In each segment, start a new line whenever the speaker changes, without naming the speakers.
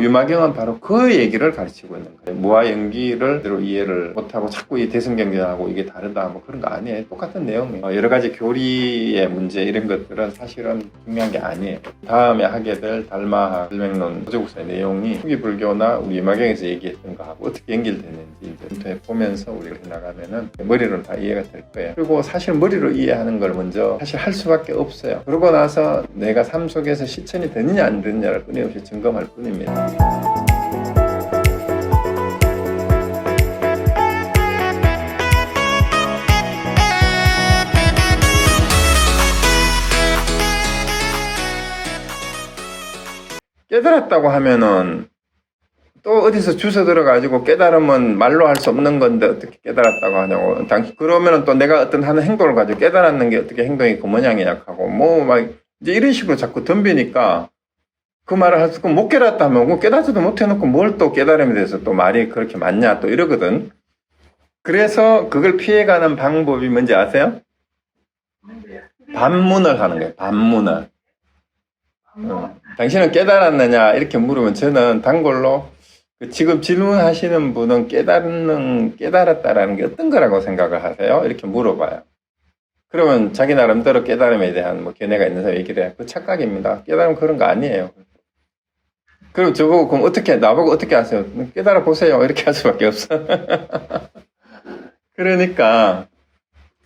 유마경은 바로 그 얘기를 가르치고 있는 거예요. 무아 연기를 이해를 못하고 자꾸 이 대승경전하고 이게 다르다 뭐 그런 거 아니에요. 똑같은 내용이에요. 여러 가지 교리의 문제 이런 것들은 사실은 중요한 게 아니에요. 다음에 하게 될 달마학 일맥론 호주국사의 내용이 후기 불교나 우리 유마경에서 얘기했던 거하고 어떻게 연결되는지 이제 보면서 우리가 해나가면은 머리로 다 이해가 될 거예요. 그리고 사실 머리로 이해하는 걸 먼저 사실 할 수밖에 없어요. 그러고 나서 내가 삶 속에서 실천이 되느냐 안 되느냐를 끊임없이 점검할 뿐입니다. 깨달았다고 하면은 또 어디서 주워 들어가지고 깨달으면 말로 할 수 없는 건데 어떻게 깨달았다고 하냐고. 그러면은 또 내가 어떤 하는 행동을 가지고 깨달았는 게 어떻게 행동이 그 모양이냐 하고 뭐 막 이제 이런 식으로 자꾸 덤비니까 그 말을 할 수 없고 못 깨달았다면 뭐 깨닫지도 못해놓고 뭘 또 깨달음에 대해서 또 말이 그렇게 맞냐 또 이러거든. 그래서 그걸 피해가는 방법이 뭔지 아세요? 반문을 하는 거예요. 반문을. 당신은 깨달았느냐 이렇게 물으면 저는 단골로 지금 질문하시는 분은 깨달았다라는 게 어떤 거라고 생각을 하세요? 이렇게 물어봐요. 그러면 자기 나름대로 깨달음에 대한 뭐 견해가 있는 사람 얘기를 해요. 그 착각입니다. 깨달음 그런 거 아니에요. 그럼 저보고 그럼 나보고 어떻게 하세요? 깨달아 보세요. 이렇게 할 수밖에 없어. 그러니까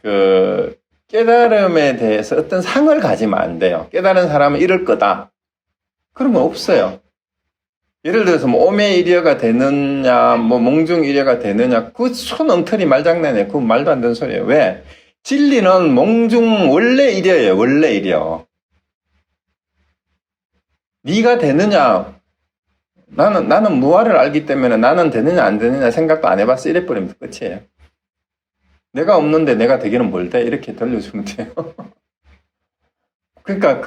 그 깨달음에 대해서 어떤 상을 가지면 안 돼요. 깨달은 사람은 이럴 거다. 그런 건 없어요. 예를 들어서 뭐 오매이려가 되느냐, 뭐 몽중이려가 되느냐, 그 손엉터리 말장난이에요. 그건 말도 안 되는 소리예요. 왜? 진리는 몽중 원래 이려예요. 원래 이려. 네가 되느냐? 나는 무아를 알기 때문에 나는 되느냐 안 되느냐 생각도 안 해봤어. 이래버리면 끝이에요. 내가 없는데 내가 되기는 뭘 돼? 이렇게 돌려주면 돼요. 그러니까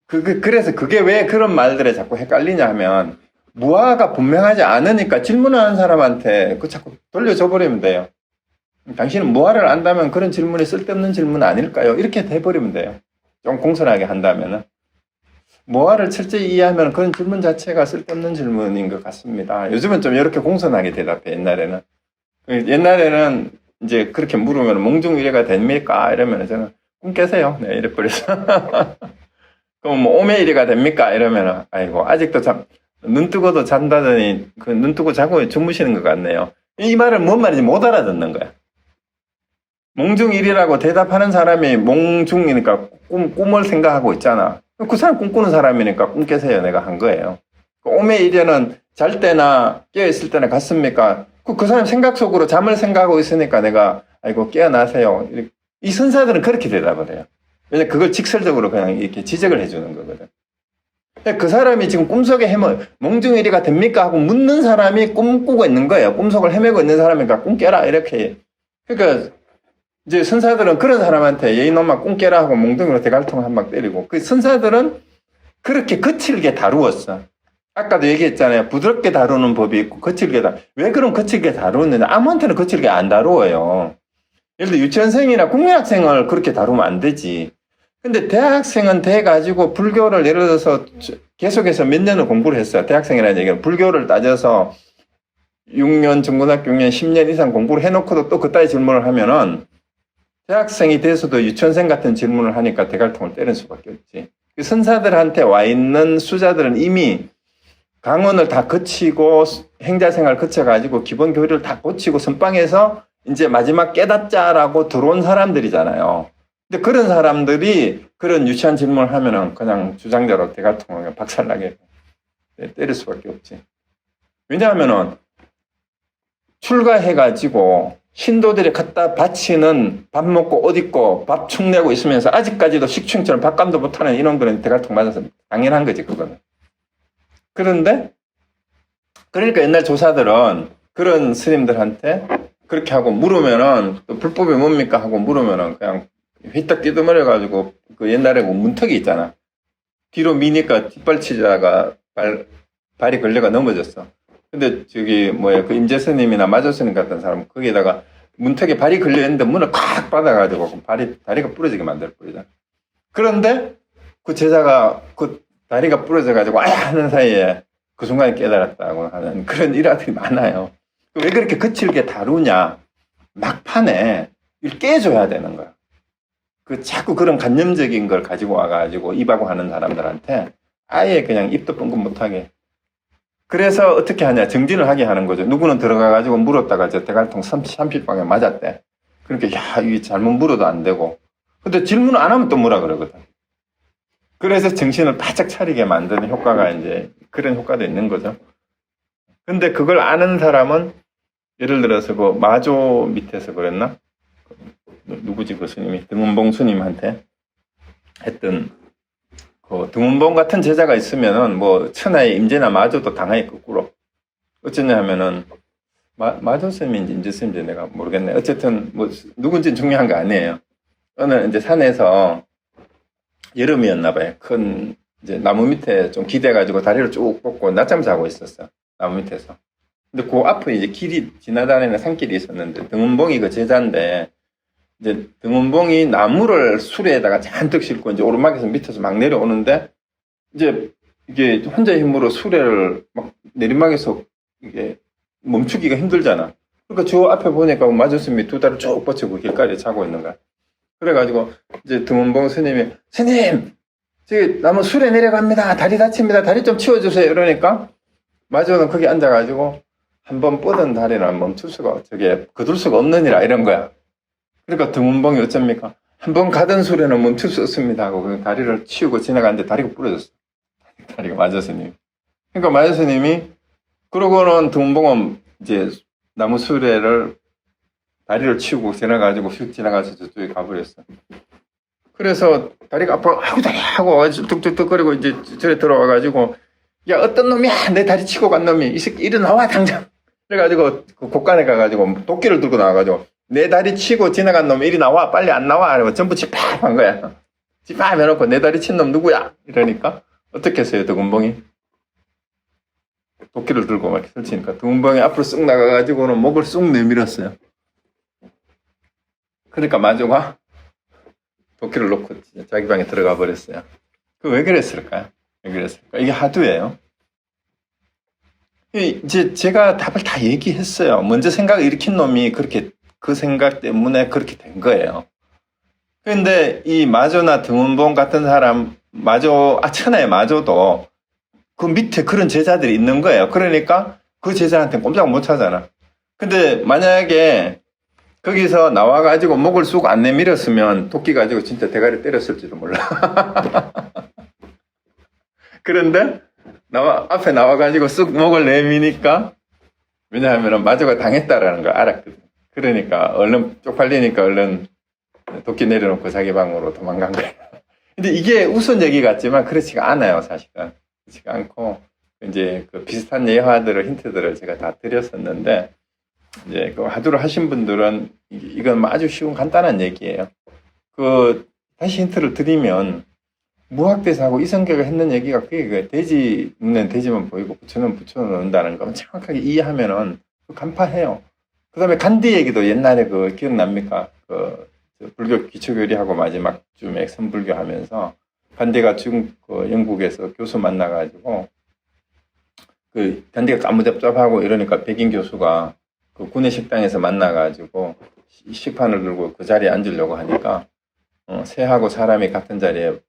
그래서 그게 왜 그런 말들에 자꾸 헷갈리냐 하면 무아가 분명하지 않으니까 질문하는 사람한테 그 자꾸 돌려줘 버리면 돼요. 당신은 무아를 안다면 그런 질문이 쓸데없는 질문 아닐까요? 이렇게 돼버리면 돼요. 좀 공손하게 한다면은. 무아를 철저히 이해하면 그런 질문 자체가 쓸데없는 질문인 것 같습니다. 요즘은 좀 이렇게 공손하게 대답해, 옛날에는 이제 그렇게 물으면 몽중이래가 됩니까? 이러면 저는 꿈 깨세요. 네, 이래 버려서. 그럼 뭐 오매이래가 됩니까? 이러면 아이고 아직도 눈 뜨고도 잔다더니 그 눈 뜨고 자고 주무시는 것 같네요. 이 말을 뭔 말인지 못 알아듣는 거야. 몽중일이라고 대답하는 사람이 몽중이니까 꿈을 생각하고 있잖아. 그 사람 꿈꾸는 사람이니까 꿈 깨세요. 내가 한 거예요. 오매이래는 잘 때나 깨어있을 때나 같습니까? 그 사람 생각 속으로 잠을 생각하고 있으니까 내가 아이고 깨어나세요. 이 선사들은 그렇게 대답을 해요. 왜냐면 그걸 직설적으로 그냥 이렇게 지적을 해주는 거거든. 그 사람이 지금 꿈속에 몽중일이가 됩니까? 하고 묻는 사람이 꿈꾸고 있는 거예요. 꿈속을 헤매고 있는 사람이니까 꿈 깨라 이렇게. 그러니까 이제 선사들은 그런 사람한테 이놈아 꿈 깨라 하고 몽둥이로 대갈통 한 방 때리고, 그 선사들은 그렇게 거칠게 다루었어. 아까도 얘기했잖아요. 부드럽게 다루는 법이 있고 거칠게 왜 그럼 거칠게 다루느냐? 아무한테는 거칠게 안 다루어요. 예를 들어 유치원생이나 국민학생을 그렇게 다루면 안 되지. 근데 대학생은 돼가지고 불교를 예를 들어서 계속해서 몇 년을 공부를 했어요. 대학생이라는 얘기는 불교를 따져서 6년, 중고등학교 6년, 10년 이상 공부를 해놓고도 또 그따위 질문을 하면은 대학생이 돼서도 유치원생 같은 질문을 하니까 대갈통을 때릴 수밖에 없지. 그 선사들한테 와 있는 수자들은 이미 강언을 다 거치고 행자생활 거쳐가지고 기본 교리를 다 고치고 선방에서 이제 마지막 깨닫자라고 들어온 사람들이잖아요. 근데 그런 사람들이 그런 유치한 질문을 하면은 그냥 주장자로 대갈통을 박살나게 때릴 수밖에 없지. 왜냐하면은 출가해가지고 신도들이 갖다 바치는 밥 먹고 옷 입고 밥 축내고 있으면서 아직까지도 식충처럼 밥감도 못하는 이놈들은 대갈통 맞아서 당연한 거지, 그거는. 그런데 그러니까 옛날 조사들은 그런 스님들한테 그렇게 하고 물으면은 또 불법이 뭡니까 하고 물으면은 그냥 휘딱 뛰어머려가지고 그 옛날에 뭐 문턱이 있잖아. 뒤로 미니까 뒷발치다가 발이 걸려가 넘어졌어. 근데 그 임재스님이나 마조스님 같은 사람은 거기에다가 문턱에 발이 걸려있는데 문을 콱 받아가지고 다리가 부러지게 만들어버리잖아. 그런데 그 제자가 그 다리가 부러져가지고 아야 하는 사이에 그 순간에 깨달았다고 하는 그런 일화들이 많아요. 왜 그렇게 거칠게 다루냐? 막판에 이걸 깨줘야 되는 거야. 자꾸 그런 관념적인 걸 가지고 와가지고 입하고 하는 사람들한테 아예 그냥 입도 뻥긋 못하게. 그래서 어떻게 하냐? 정진을 하게 하는 거죠. 누구는 들어가가지고 물었다가 저 대갈통 30방에 맞았대. 그러니까, 야, 이게 잘못 물어도 안 되고. 근데 질문을 안 하면 또 뭐라 그러거든. 그래서 정신을 바짝 차리게 만드는 효과가 이제 그런 효과도 있는 거죠. 근데 그걸 아는 사람은 예를 들어서 그 마조 밑에서 그랬나? 누구지 그 스님이? 등운봉 스님한테 했던 그 등운봉 같은 제자가 있으면은 뭐 천하의 임재나 마조도 당하기 거꾸로. 어쩌냐 하면은 마조 스님인지 임재 스님인지 내가 모르겠네. 어쨌든 뭐 누군지는 중요한 거 아니에요. 어느 이제 산에서 여름이었나 봐요. 큰 이제 나무 밑에 좀 기대가지고 다리를 쭉 뻗고 낮잠 자고 있었어. 나무 밑에서. 근데 그 앞에 이제 길이 지나다니는 산길이 있었는데 등운봉이 그 제자인데 이제 등운봉이 나무를 수레에다가 잔뜩 싣고 이제 오르막에서 밑에서 막 내려오는데 이제 이게 혼자 힘으로 수레를 막 내리막에서 이게 멈추기가 힘들잖아. 그러니까 저 앞에 보니까 마주스님이 두 다리를 쭉 뻗치고 길가에 자고 있는 거야. 그래가지고 이제 등운봉 스님이 스님! 저기 나무 수레 내려갑니다. 다리 다칩니다. 다리 좀 치워주세요. 이러니까 마주는 거기 앉아가지고 한번 뻗은 다리는 멈출 수가 저게 거둘 수가 없느니라 이런 거야. 그러니까 등운봉이 어쩝니까? 한번 가던 수레는 멈출 수 없습니다 하고 그 다리를 치우고 지나가는데 다리가 부러졌어. 다리가 마주스님. 그러니까 마주스님이 그러고는 등운봉은 이제 나무 수레를 다리를 치우고 지나가지고 휙 지나가서 저쪽에 가버렸어. 그래서 다리가 아파, 아이고 다리 하고 와가지고 뚝뚝뚝거리고 이제 저에 들어와가지고 야 어떤 놈이야 내 다리 치고 간 놈이 이 새끼 일어나와 당장. 그래가지고 그 곳간에 가가지고 도끼를 들고 나와가지고 내 다리 치고 지나간 놈 이리 나와 빨리 안 나와 이러고 전부 집합한 거야. 집합 해놓고 내 다리 친 놈 누구야 이러니까 어떻게 했어요 등운봉이? 도끼를 들고 막 설치니까 등운봉이 앞으로 쑥 나가가지고는 목을 쑥 내밀었어요. 그러니까 마주가 도끼를 놓고 자기 방에 들어가 버렸어요. 그 왜 그랬을까요? 왜 그랬을까? 이게 하두예요. 이제 제가 답을 다 얘기했어요. 먼저 생각을 일으킨 놈이 그렇게 그 생각 때문에 그렇게 된 거예요. 그런데 이 마조나 등운봉 같은 사람, 천하의 마조도 그 밑에 그런 제자들이 있는 거예요. 그러니까 그 제자한테는 꼼짝 못 하잖아. 근데 만약에 거기서 나와가지고 목을 쑥 안 내밀었으면 도끼 가지고 진짜 대가리 때렸을지도 몰라. 그런데 앞에 나와가지고 쑥 목을 내미니까 왜냐하면 마조가 당했다라는 걸 알았거든. 그러니까 얼른 쪽팔리니까 얼른 도끼 내려놓고 자기 방으로 도망간 거예요. 근데 이게 우스운 얘기 같지만 그렇지가 않아요, 사실은. 그렇지가 않고 이제 그 비슷한 예화들을 힌트들을 제가 다 드렸었는데 이제 그 하두를 하신 분들은 이건 아주 쉬운 간단한 얘기예요. 다시 힌트를 드리면 무학대사하고 이성격을 했는 얘기가 그게 돼지 눈엔 돼지만 보이고 부처는 부처는 논다는 거 정확하게 이해하면은 간파해요. 그 다음에 간디 얘기도 옛날에 그 기억납니까? 불교 기초교리하고 마지막 쯤에 선불교 하면서 간디가 영국에서 교수 만나가지고 간디가 까무잡잡하고 이러니까 백인 교수가 그 구내 식당에서 만나가지고 식판을 들고 그 자리에 앉으려고 하니까 새하고 사람이 같은 자리에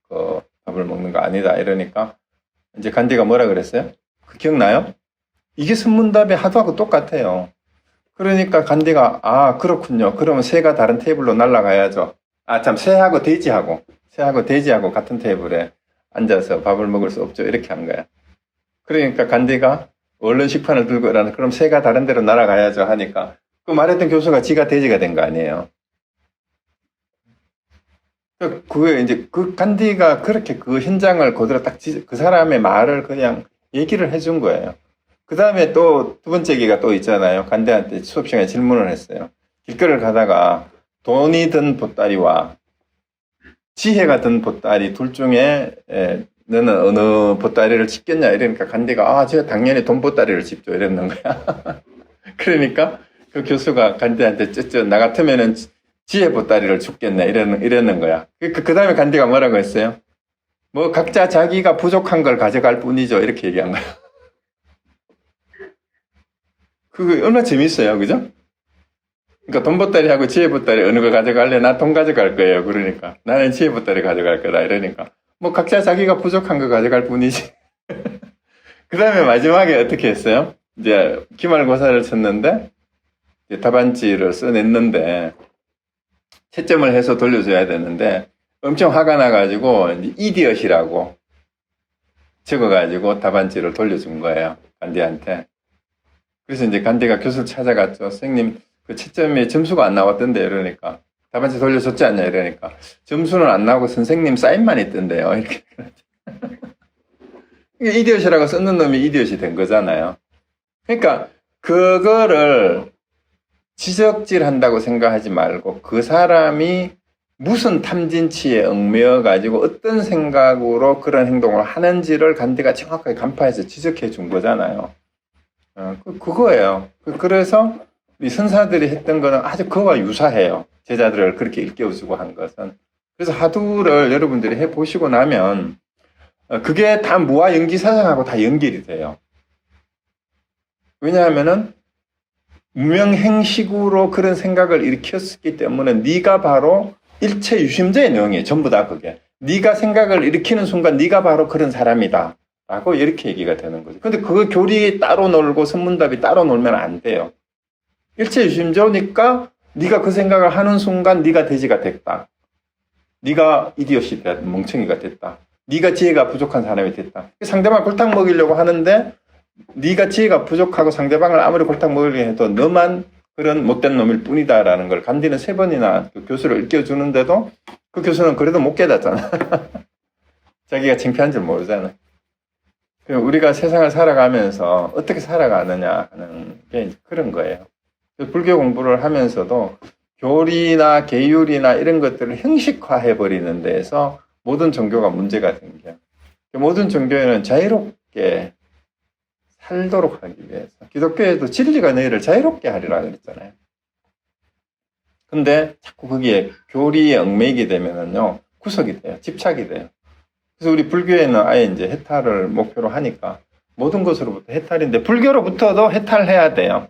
그 밥을 먹는 거 아니다 이러니까 이제 간디가 뭐라 그랬어요? 기억나요? 이게 선문답의 하두하고 똑같아요. 그러니까 간디가 그렇군요. 그러면 새가 다른 테이블로 날아가야죠. 새하고 돼지하고 같은 테이블에 앉아서 밥을 먹을 수 없죠. 이렇게 한 거야. 그러니까 간디가 얼른 식판을 들고 일어나 그럼 새가 다른 데로 날아가야죠 하니까 그 말했던 교수가 지가 돼지가 된 거 아니에요. 그게 이제 그 간디가 그렇게 그 현장을 그대로 딱 그 사람의 말을 그냥 얘기를 해준 거예요. 그 다음에 또 두 번째 얘기가 또 있잖아요. 간디한테 수업 시간에 질문을 했어요. 길거리를 가다가 돈이 든 보따리와 지혜가 든 보따리 둘 중에 너는 어느 보따리를 짚겠냐 이러니까 간디가 제가 당연히 돈 보따리를 짚죠 이랬는 거야. 그러니까 그 교수가 간디한테 나 같으면은 지혜 보따리를 줍겠네 이랬는 거야. 그 다음에 간디가 뭐라고 했어요? 뭐 각자 자기가 부족한 걸 가져갈 뿐이죠 이렇게 얘기한 거야. 그거 얼마나 재밌어요. 그죠? 그러니까 돈 보따리 하고 지혜 보따리 어느 거 가져갈래? 나 돈 가져갈 거예요. 그러니까. 나는 지혜 보따리 가져갈 거다. 이러니까. 뭐 각자 자기가 부족한 거 가져갈 뿐이지. 그 다음에 마지막에 어떻게 했어요? 이제 기말고사를 쳤는데, 이제 답안지를 써냈는데, 채점을 해서 돌려줘야 되는데, 엄청 화가 나가지고, 이디엇이라고 적어가지고 답안지를 돌려준 거예요. 간디한테. 그래서 이제 간디가 교수를 찾아갔죠. 선생님, 그 채점에 점수가 안 나왔던데, 이러니까. 답안지 돌려줬지 않냐, 이러니까. 점수는 안 나오고 선생님 사인만 있던데요. 이렇게. 이디엇이라고 썼는 놈이 이디엇이 된 거잖아요. 그러니까, 그거를 지적질 한다고 생각하지 말고, 그 사람이 무슨 탐진치에 얽매여가지고 어떤 생각으로 그런 행동을 하는지를 간디가 정확하게 간파해서 지적해 준 거잖아요. 그거예요. 그래서 우리 선사들이 했던 거는 아주 그거와 유사해요. 제자들을 그렇게 일깨워주고 한 것은. 그래서 하두를 여러분들이 해보시고 나면 그게 다 무아 연기사상하고 다 연결이 돼요. 왜냐하면은 무명행식으로 그런 생각을 일으켰기 때문에 네가 바로 일체 유심제의 내용이에요. 전부 다 그게. 네가 생각을 일으키는 순간 네가 바로 그런 사람이다. 라고 이렇게 얘기가 되는 거죠. 근데 그 교리 따로 놀고 선문답이 따로 놀면 안 돼요. 일체 유심제니까 네가 그 생각을 하는 순간 네가 돼지가 됐다. 네가 이디엇이 됐다. 멍청이가 됐다. 네가 지혜가 부족한 사람이 됐다. 상대방 골탕 먹이려고 하는데 네가 지혜가 부족하고 상대방을 아무리 골탕 먹이려고 해도 너만 그런 못된 놈일 뿐이다라는 걸 간디는 3번이나 그 교수를 일깨워주는데도 그 교수는 그래도 못 깨닫잖아. 자기가 창피한 줄 모르잖아. 우리가 세상을 살아가면서 어떻게 살아가느냐 하는 게 그런 거예요. 불교 공부를 하면서도 교리나 계율이나 이런 것들을 형식화해버리는 데에서 모든 종교가 문제가 생겨요. 모든 종교에는 자유롭게 살도록 하기 위해서. 기독교에도 진리가 너희를 자유롭게 하리라 그랬잖아요. 근데 자꾸 거기에 교리에 얽매이게 되면은요, 구속이 돼요. 집착이 돼요. 그래서 우리 불교에는 아예 이제 해탈을 목표로 하니까 모든 것으로부터 해탈인데 불교로부터도 해탈해야 돼요.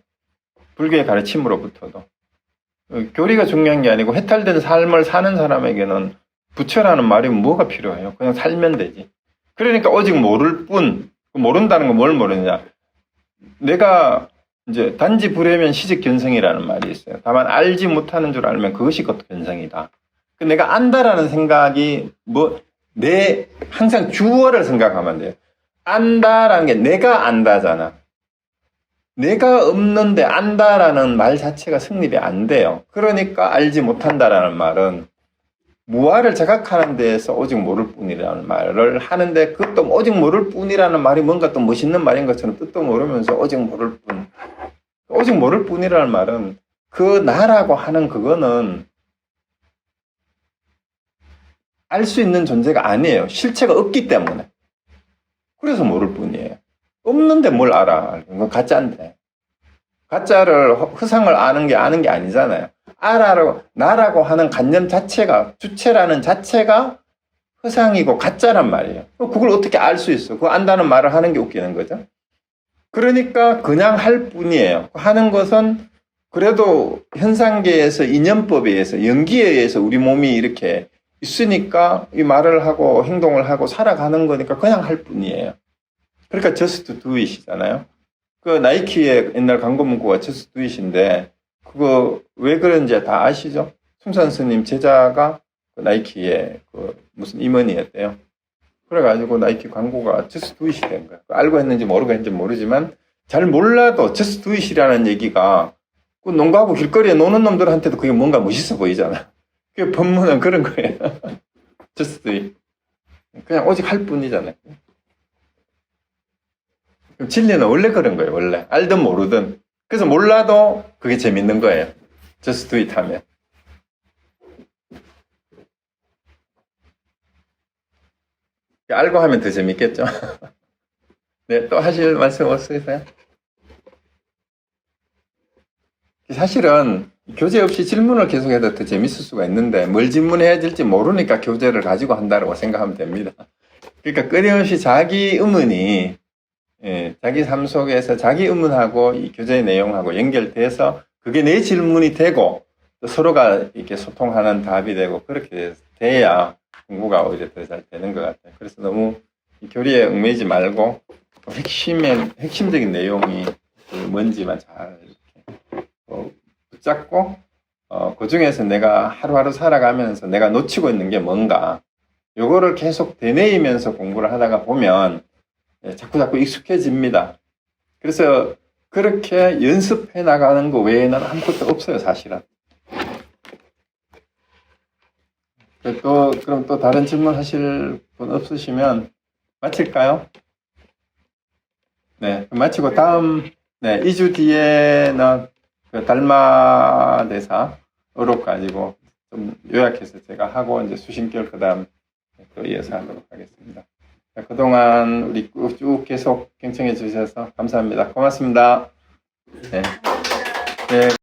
불교의 가르침으로부터도. 교리가 중요한 게 아니고 해탈된 삶을 사는 사람에게는 부처라는 말이 뭐가 필요해요? 그냥 살면 되지. 그러니까 오직 모를 뿐. 모른다는 건 뭘 모르느냐. 내가 이제 단지 불회면 시직 견성이라는 말이 있어요. 다만 알지 못하는 줄 알면 그것이 곧 견성이다. 내가 안다라는 생각이 항상 주어를 생각하면 돼요. 안다라는 게 내가 안다잖아. 내가 없는데 안다라는 말 자체가 성립이 안 돼요. 그러니까 알지 못한다라는 말은 무아를 자각하는 데에서 오직 모를 뿐이라는 말을 하는데 그것도 오직 모를 뿐이라는 말이 뭔가 또 멋있는 말인 것처럼 뜻도 모르면서 오직 모를 뿐. 오직 모를 뿐이라는 말은 그 나라고 하는 그거는 알 수 있는 존재가 아니에요. 실체가 없기 때문에. 그래서 모를 뿐이에요. 없는데 뭘 알아. 이건 가짜인데. 가짜를 허상을 아는 게 아니잖아요. 나라고 하는 관념 자체가, 주체라는 자체가 허상이고 가짜란 말이에요. 그걸 어떻게 알 수 있어? 그거 안다는 말을 하는 게 웃기는 거죠. 그러니까 그냥 할 뿐이에요. 하는 것은 그래도 현상계에서 인연법에 의해서, 연기에 의해서 우리 몸이 이렇게 있으니까 이 말을 하고 행동을 하고 살아가는 거니까 그냥 할 뿐이에요. 그러니까 just do it이잖아요. 그 나이키의 옛날 광고 문구가 just do it인데 그거 왜 그런지 다 아시죠? 숭산 스님 제자가 그 나이키의 그 무슨 임원이었대요. 그래가지고 나이키 광고가 just do it이 된 거야. 알고 했는지 모르고 했는지 모르지만 잘 몰라도 just do it이라는 얘기가 그 농구하고 길거리에 노는 놈들한테도 그게 뭔가 멋있어 보이잖아. 그 법문은 그런 거예요. just do it. 그냥 오직 할 뿐이잖아요. 진리는 원래 그런 거예요. 원래 알든 모르든. 그래서 몰라도 그게 재밌는 거예요. just do it 하면. 알고 하면 더 재밌겠죠. 네, 또 하실 말씀 없으세요? 사실은 교재 없이 질문을 계속해도 더 재밌을 수가 있는데 뭘 질문해야 될지 모르니까 교재를 가지고 한다고 생각하면 됩니다. 그러니까 끊임없이 자기 의문이 자기 삶 속에서 자기 의문하고 이 교재의 내용하고 연결돼서 그게 내 질문이 되고 또 서로가 이렇게 소통하는 답이 되고 그렇게 돼야 공부가 오히려 더 잘 되는 것 같아요. 그래서 너무 이 교리에 얽매이지 말고 핵심적인 내용이 뭔지만 잘 이렇게 붙잡고 그 중에서 내가 하루하루 살아가면서 내가 놓치고 있는 게 뭔가 요거를 계속 되뇌이면서 공부를 하다가 보면 자꾸 익숙해집니다. 그래서 그렇게 연습해 나가는 거 외에는 아무것도 없어요, 사실은. 그럼 또 다른 질문 하실 분 없으시면 마칠까요? 네, 마치고 다음, 2주 뒤에는 그 달마대사 어록 가지고 좀 요약해서 제가 하고 이제 수신결 그 다음 또 이어서 하도록 하겠습니다. 자, 그동안 우리 쭉 계속 경청해 주셔서 감사합니다. 고맙습니다. 네. 네.